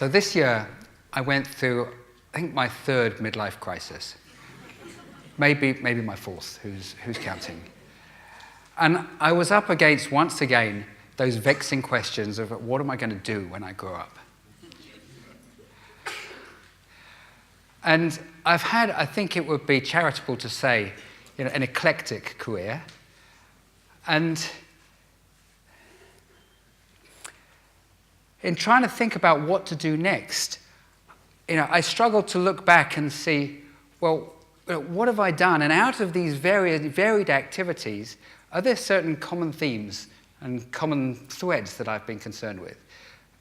So this year, I went through, I think, my third midlife crisis. Maybe my fourth, who's counting? And I was up against, once again, those vexing questions of what am I going to do when I grow up? And I've had, I think it would be charitable to say, an eclectic career. And in trying to think about what to do next, I struggled to look back and see, well, what have I done? And out of these varied activities, are there certain common themes and common threads that I've been concerned with?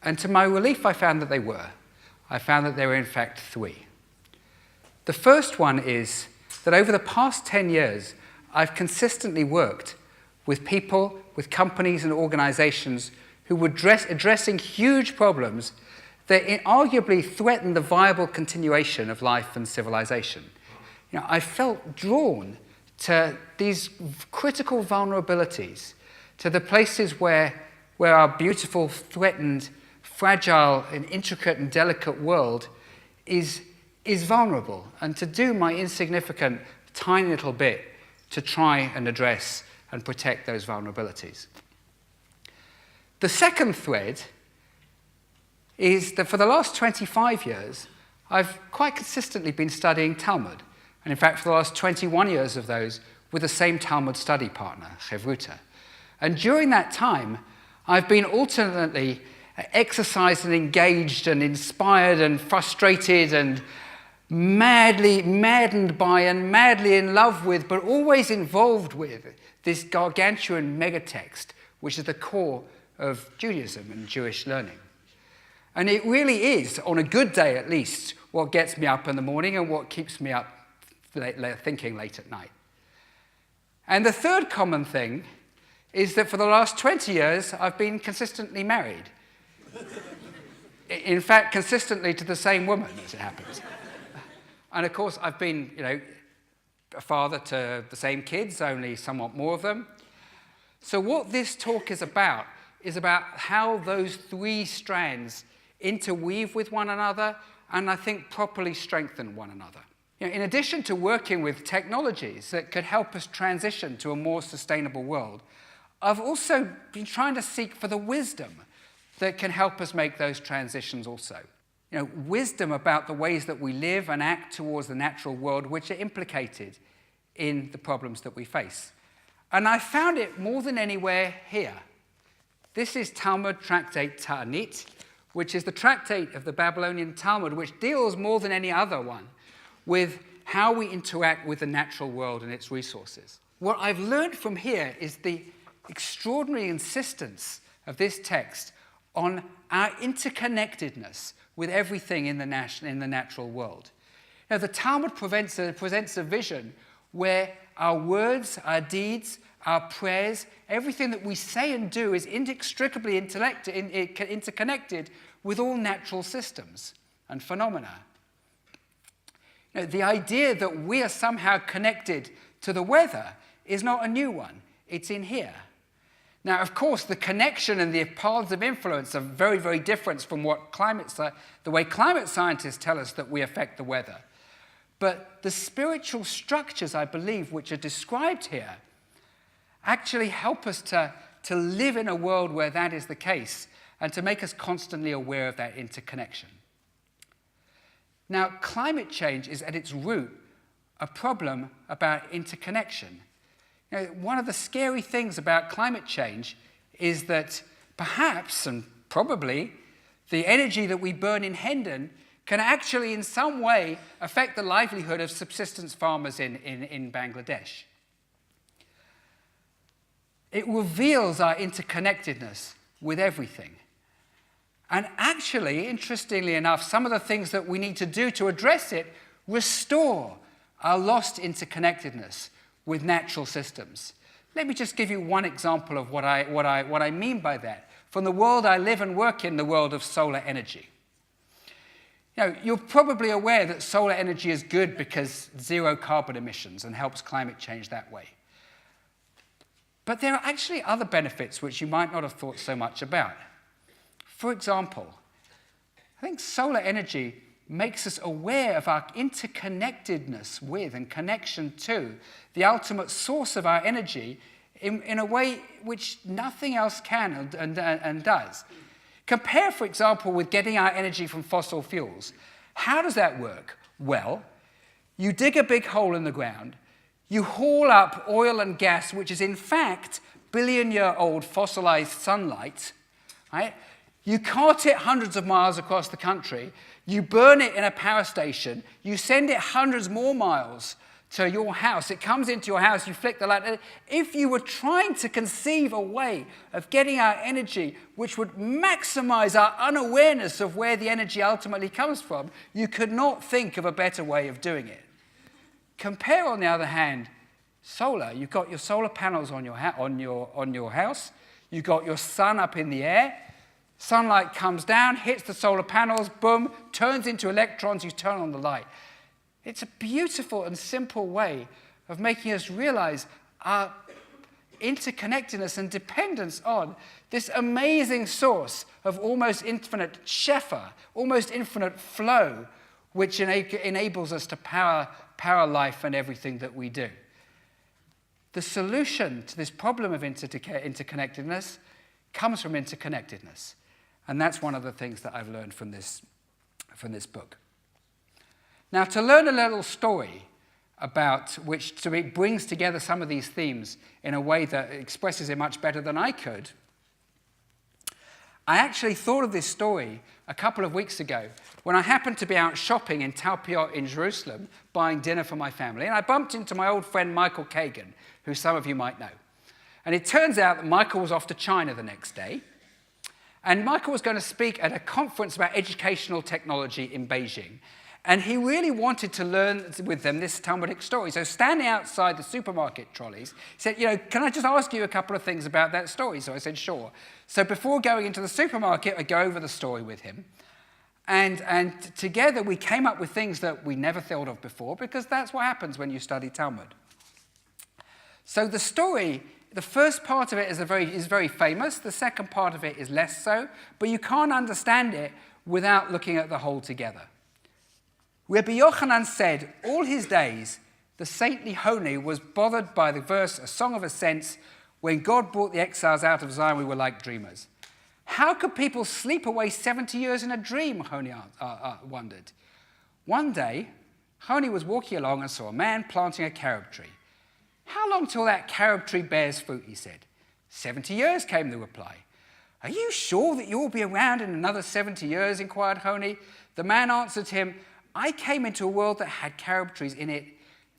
And to my relief, I found that they were. I found that there were, in fact, three. The first one is that over the past 10 years, I've consistently worked with people, with companies and organizations who were addressing huge problems that arguably threaten the viable continuation of life and civilization. I felt drawn to these critical vulnerabilities, to the places where our beautiful, threatened, fragile, and intricate and delicate world is vulnerable, and to do my insignificant, tiny little bit to try and address and protect those vulnerabilities. The second thread is that for the last 25 years, I've quite consistently been studying Talmud. And in fact, for the last 21 years of those, with the same Talmud study partner, Reverberate. And during that time, I've been alternately exercised and engaged and inspired and frustrated and madly maddened by and madly in love with, but always involved with, this gargantuan megatext, which is the core of Judaism and Jewish learning. And it really is, on a good day at least, what gets me up in the morning and what keeps me up thinking late at night. And the third common thing is that for the last 20 years, I've been consistently married. In fact, consistently to the same woman, as it happens. And of course, I've been, a father to the same kids, only somewhat more of them. So what this talk is about how those three strands interweave with one another and I think properly strengthen one another. In addition to working with technologies that could help us transition to a more sustainable world, I've also been trying to seek for the wisdom that can help us make those transitions also. Wisdom about the ways that we live and act towards the natural world, which are implicated in the problems that we face. And I found it more than anywhere here. This is Talmud Tractate Ta'anit, which is the tractate of the Babylonian Talmud, which deals more than any other one with how we interact with the natural world and its resources. What I've learned from here is the extraordinary insistence of this text on our interconnectedness with everything in the natural world. Now, the Talmud presents a vision where our words, our deeds, our prayers, everything that we say and do is inextricably interconnected with all natural systems and phenomena. The idea that we are somehow connected to the weather is not a new one. It's in here. Now, of course, the connection and the paths of influence are very, very different from what the way climate scientists tell us that we affect the weather. But the spiritual structures, I believe, which are described here, actually help us to live in a world where that is the case and to make us constantly aware of that interconnection. Now, climate change is at its root a problem about interconnection. One of the scary things about climate change is that perhaps, and probably, the energy that we burn in Hendon can actually in some way affect the livelihood of subsistence farmers in Bangladesh. It reveals our interconnectedness with everything. And actually, interestingly enough, some of the things that we need to do to address it restore our lost interconnectedness with natural systems. Let me just give you one example of what I mean by that from the world I live and work in, the world of solar energy. You're probably aware that solar energy is good because zero carbon emissions and helps climate change that way. But there are actually other benefits which you might not have thought so much about. For example, I think solar energy makes us aware of our interconnectedness with and connection to the ultimate source of our energy in a way which nothing else can and does. Compare, for example, with getting our energy from fossil fuels. How does that work? Well, you dig a big hole in the ground, you haul up oil and gas, which is in fact billion-year-old fossilized sunlight, right? You cart it hundreds of miles across the country, you burn it in a power station, you send it hundreds more miles to your house, it comes into your house, you flick the light. If you were trying to conceive a way of getting our energy which would maximize our unawareness of where the energy ultimately comes from, you could not think of a better way of doing it. Compare, on the other hand, solar. You've got your solar panels on your house, you've got your sun up in the air, sunlight comes down, hits the solar panels, boom, turns into electrons, you turn on the light. It's a beautiful and simple way of making us realize our interconnectedness and dependence on this amazing source of almost infinite shefa, almost infinite flow, which enables us to power life and everything that we do. The solution to this problem of interconnectedness comes from interconnectedness. And that's one of the things that I've learned from this book. Now, to learn a little story about which it brings together some of these themes in a way that expresses it much better than I could, I actually thought of this story a couple of weeks ago when I happened to be out shopping in Talpiot in Jerusalem, buying dinner for my family, and I bumped into my old friend Michael Kagan, who some of you might know. And it turns out that Michael was off to China the next day, and Michael was going to speak at a conference about educational technology in Beijing. And he really wanted to learn with them this Talmudic story. So standing outside the supermarket trolleys, he said, can I just ask you a couple of things about that story? So I said, sure. So before going into the supermarket, I go over the story with him. And together we came up with things that we never thought of before, because that's what happens when you study Talmud. So the story, the first part of it is very famous. The second part of it is less so. But you can't understand it without looking at the whole together. Rabbi Yochanan said, all his days, the saintly Honi was bothered by the verse, a song of ascents, when God brought the exiles out of Zion, we were like dreamers. How could people sleep away 70 years in a dream, Honi wondered. One day, Honi was walking along and saw a man planting a carob tree. How long till that carob tree bears fruit, he said. 70 years, came the reply. Are you sure that you'll be around in another 70 years, inquired Honi. The man answered him, I came into a world that had carob trees in it.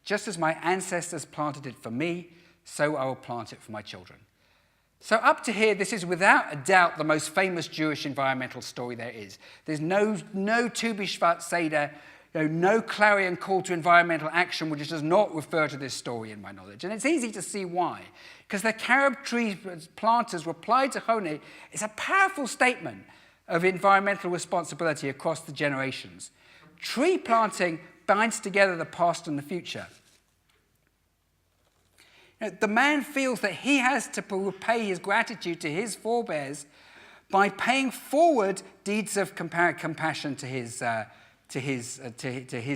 Just as my ancestors planted it for me, so I will plant it for my children. So up to here, this is without a doubt the most famous Jewish environmental story there is. There's no Tu B'Shvat Seder, no clarion call to environmental action which does not refer to this story in my knowledge. And it's easy to see why. Because the carob tree planters replied to Honi, it's a powerful statement of environmental responsibility across the generations. Tree planting binds together the past and the future. The man feels that he has to repay his gratitude to his forebears by paying forward deeds of compassion to his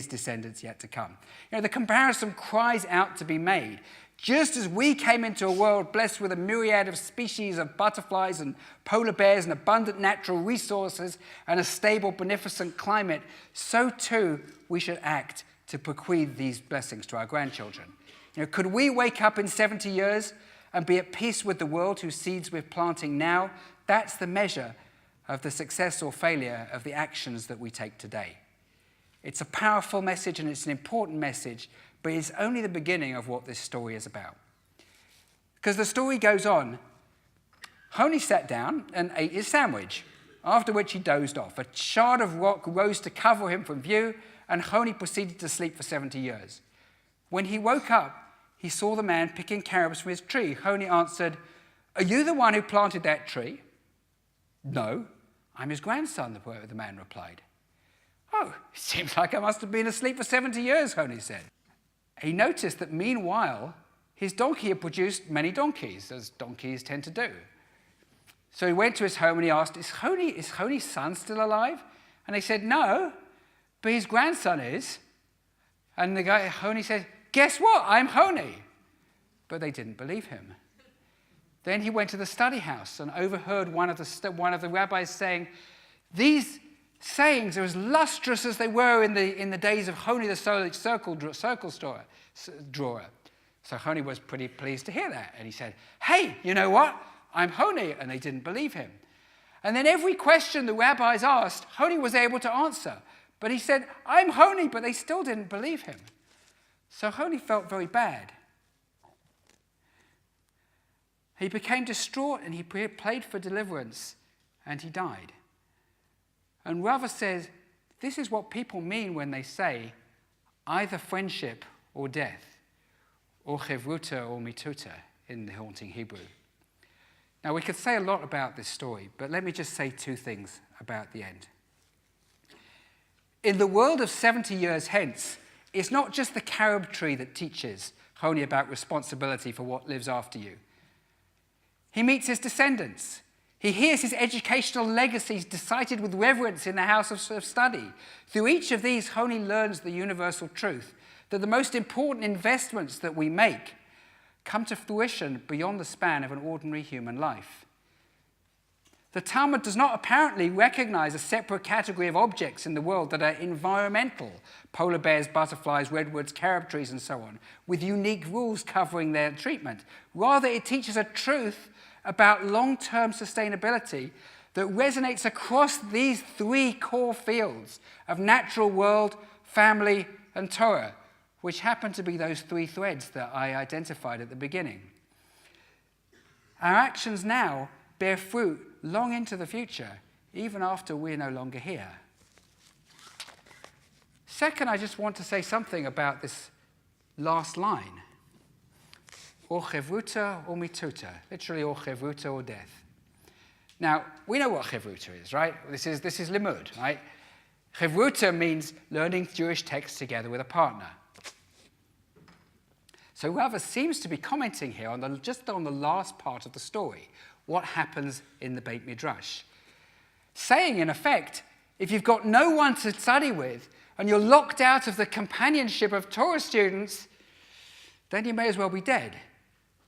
descendants yet to come. The comparison cries out to be made. Just as we came into a world blessed with a myriad of species of butterflies and polar bears and abundant natural resources and a stable, beneficent climate, so too we should act to bequeath these blessings to our grandchildren. Could we wake up in 70 years and be at peace with the world whose seeds we're planting now? That's the measure of the success or failure of the actions that we take today. It's a powerful message and it's an important message, but it's only the beginning of what this story is about. Because the story goes on. Honi sat down and ate his sandwich, after which he dozed off. A shard of rock rose to cover him from view, and Honi proceeded to sleep for 70 years. When he woke up, he saw the man picking carobs from his tree. Honi answered, are you the one who planted that tree? No, I'm his grandson, the man replied. Oh, it seems like I must have been asleep for 70 years, Honi said. He noticed that meanwhile, his donkey had produced many donkeys, as donkeys tend to do. So he went to his home and he asked, is Honi's son still alive? And they said, no, but his grandson is. And the guy, Honi, said, guess what? I'm Honi. But they didn't believe him. Then he went to the study house and overheard one of the rabbis saying, these sayings are as lustrous as they were in the days of Honi the circle drawer. So Honi was pretty pleased to hear that. And he said, hey, you know what? I'm Honi. And they didn't believe him. And then every question the rabbis asked, Honi was able to answer. But he said, I'm Honi, but they still didn't believe him. So Honi felt very bad. He became distraught and he prayed for deliverance and he died. And Rava says, this is what people mean when they say either friendship or death, or chevruta or mituta in the haunting Hebrew. Now, we could say a lot about this story, but let me just say two things about the end. In the world of 70 years hence, it's not just the carob tree that teaches Honi about responsibility for what lives after you. He meets his descendants. He hears his educational legacies decided with reverence in the house of study. Through each of these, Honi learns the universal truth that the most important investments that we make come to fruition beyond the span of an ordinary human life. The Talmud does not apparently recognize a separate category of objects in the world that are environmental, polar bears, butterflies, redwoods, carob trees, and so on, with unique rules covering their treatment. Rather, it teaches a truth about long-term sustainability that resonates across these three core fields of natural world, family, and Torah, which happen to be those three threads that I identified at the beginning. Our actions now bear fruit long into the future, even after we're no longer here. Second, I just want to say something about this last line. Or chevruta or mituta, literally or chevruta or death. Now, we know what chevruta is, right? This is Limmud, right? Chevruta means learning Jewish texts together with a partner. So Rava seems to be commenting here just on the last part of the story, what happens in the Beit Midrash. Saying, in effect, if you've got no one to study with and you're locked out of the companionship of Torah students, then you may as well be dead,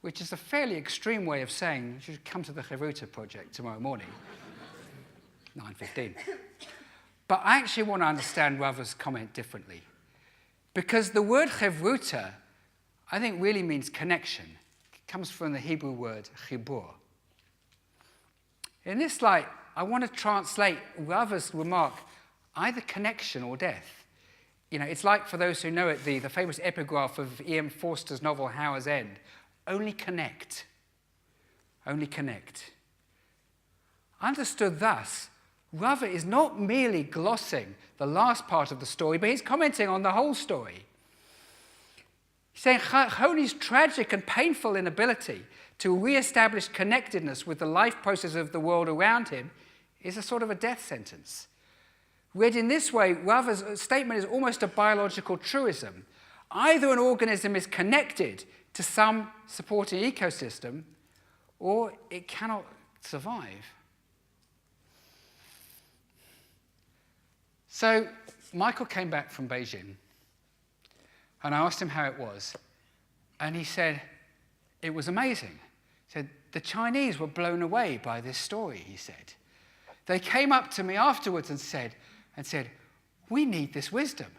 which is a fairly extreme way of saying you should come to the Chevruta project tomorrow morning, 9:15. But I actually want to understand Rava's comment differently, because the word Chevruta, I think, really means connection. It comes from the Hebrew word chibur. In this light, I want to translate Rava's remark, either connection or death. You know, it's like, for those who know it, the famous epigraph of E.M. Forster's novel Howards End, only connect. Only connect. Understood thus, Rava is not merely glossing the last part of the story, but he's commenting on the whole story. He's saying Honi's tragic and painful inability to re-establish connectedness with the life process of the world around him is a sort of a death sentence. Read in this way, Rava's statement is almost a biological truism. Either an organism is connected to some supporting ecosystem, or it cannot survive. So Michael came back from Beijing, and I asked him how it was, and he said, it was amazing. He said, the Chinese were blown away by this story, he said. They came up to me afterwards and said, we need this wisdom.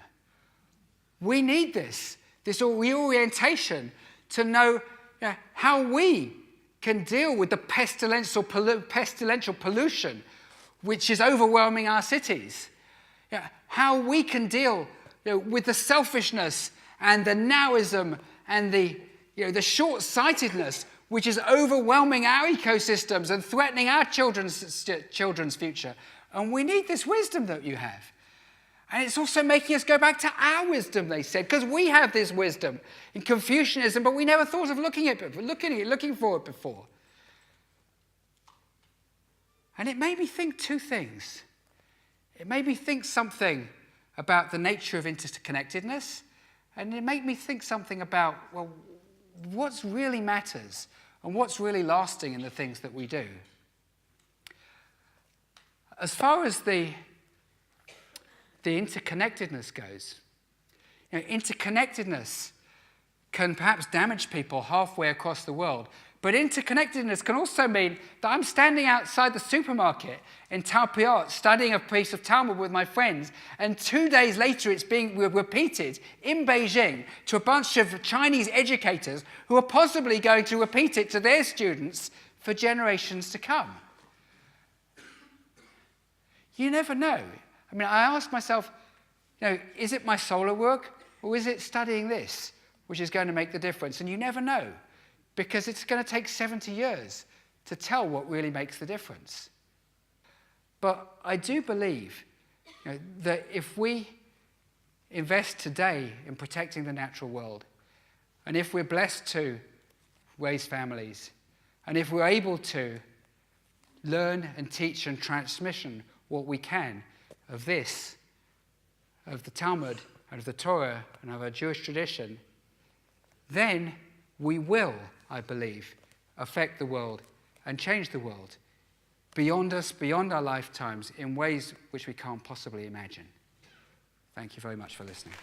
We need this reorientation to know how we can deal with the pestilential pollution which is overwhelming our cities. How we can deal with the selfishness and the nowism and the short-sightedness which is overwhelming our ecosystems and threatening our children's future. And we need this wisdom that you have. And it's also making us go back to our wisdom, they said, because we have this wisdom in Confucianism, but we never thought of looking for it before. And it made me think two things. It made me think something about the nature of interconnectedness, and it made me think something about, well, what really matters and what's really lasting in the things that we do. As far as the the interconnectedness goes. Interconnectedness can perhaps damage people halfway across the world, but interconnectedness can also mean that I'm standing outside the supermarket in Talpiot studying a piece of Talmud with my friends, and 2 days later it's being repeated in Beijing to a bunch of Chinese educators who are possibly going to repeat it to their students for generations to come. You never know. I mean, I ask myself, is it my solar work or is it studying this which is going to make the difference? And you never know, because it's going to take 70 years to tell what really makes the difference. But I do believe that if we invest today in protecting the natural world, and if we're blessed to raise families, and if we're able to learn and teach and transmission what we can of this, of the Talmud, and of the Torah, and of our Jewish tradition, then we will, I believe, affect the world and change the world beyond us, beyond our lifetimes, in ways which we can't possibly imagine. Thank you very much for listening.